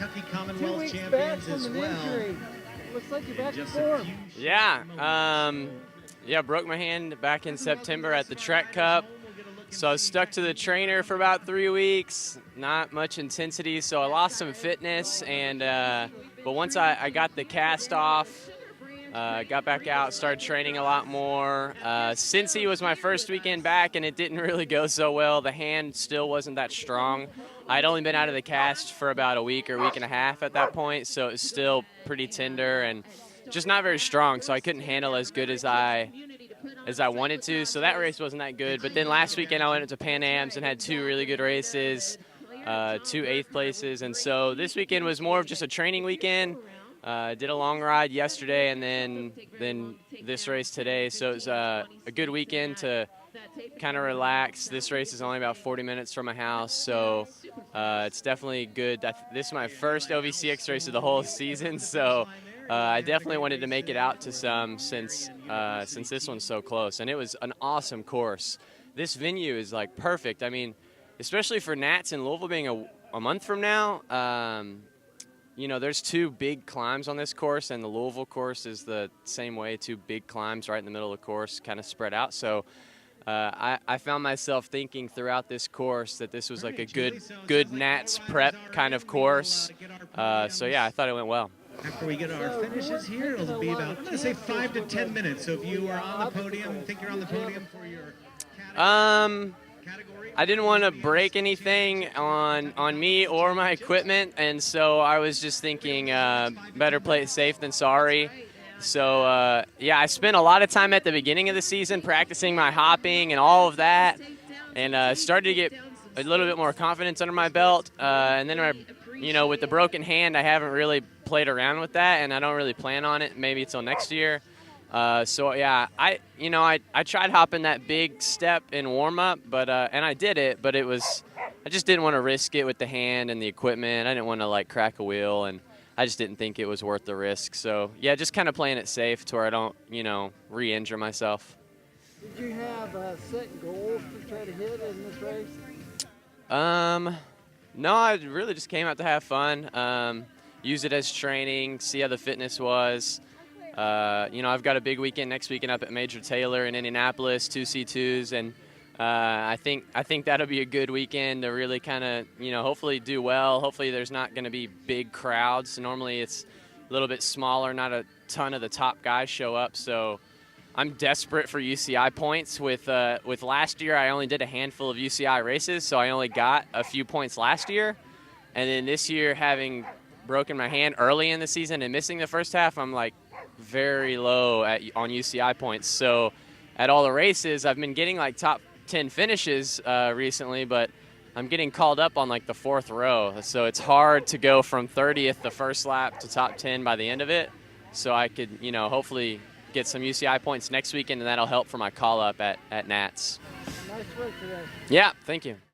Kentucky 2 Commonwealth weeks back champions from as an well. injury. Looks like you're back in Just a form. few Yeah, broke my hand back in September at the Trek Cup. So I was stuck to the trainer for about 3 weeks, not much intensity, so I lost some fitness. And but once I got the cast off, got back out, started training a lot more. Cincy was my first weekend back, and it didn't really go so well. The hand still wasn't that strong. I'd only been out of the cast for about a week or week and a half at that point, so it was still pretty tender and just not very strong, so I couldn't handle as good as I wanted to. So that race wasn't that good. But then last weekend I went into Pan Ams and had 2 really good races, 2 8th places. And so this weekend was more of just a training weekend. Did a long ride yesterday and then this race today. So it was a good weekend to kind of relax. This race is only about 40 minutes from my house, so it's definitely good. This is my first OVCX race of the whole season, so I definitely wanted to make it out to some since this one's so close. And it was an awesome course. This venue is like perfect. I mean, especially for Nats in Louisville being a month from now. You know, there's 2 big climbs on this course, and the Louisville course is the same way, 2 big climbs right in the middle of the course, kind of spread out. So I found myself thinking throughout this course that this was like a good Nats prep kind of course. So yeah, I thought it went well. After we get our finishes here, it'll be about, I'm going to say 5 to 10 minutes. So if you are on the podium, think you're on the podium for your category. I didn't want to break anything on me or my equipment, and so I was just thinking better play it safe than sorry. So, yeah, I spent a lot of time at the beginning of the season practicing my hopping and all of that, and started to get a little bit more confidence under my belt. And then, you know, with the broken hand, I haven't really played around with that, and I don't really plan on it maybe until next year. So yeah, I tried hopping that big step in warm up, but and I did it, but I just didn't want to risk it with the hand and the equipment. I didn't want to like crack a wheel, and I just didn't think it was worth the risk. So yeah, just kind of playing it safe to where I don't, re-injure myself. Did you have set goals to try to hit in this race? No, I really just came out to have fun, use it as training, see how the fitness was. I've got a big weekend next weekend up at Major Taylor in Indianapolis, 2 C2s, and I think that'll be a good weekend to really kind of, hopefully do well. Hopefully there's not going to be big crowds. Normally it's a little bit smaller, not a ton of the top guys show up, so I'm desperate for UCI points. With last year, I only did a handful of UCI races, so I only got a few points last year. And then this year, having broken my hand early in the season and missing the first half, I'm like very low on UCI points. So at all the races, I've been getting like top 10 finishes recently, but I'm getting called up on like the 4th row. So it's hard to go from 30th the first lap to top 10 by the end of it. So I could, hopefully get some UCI points next weekend, and that'll help for my call up at Nats. Nice work today. Yeah, thank you.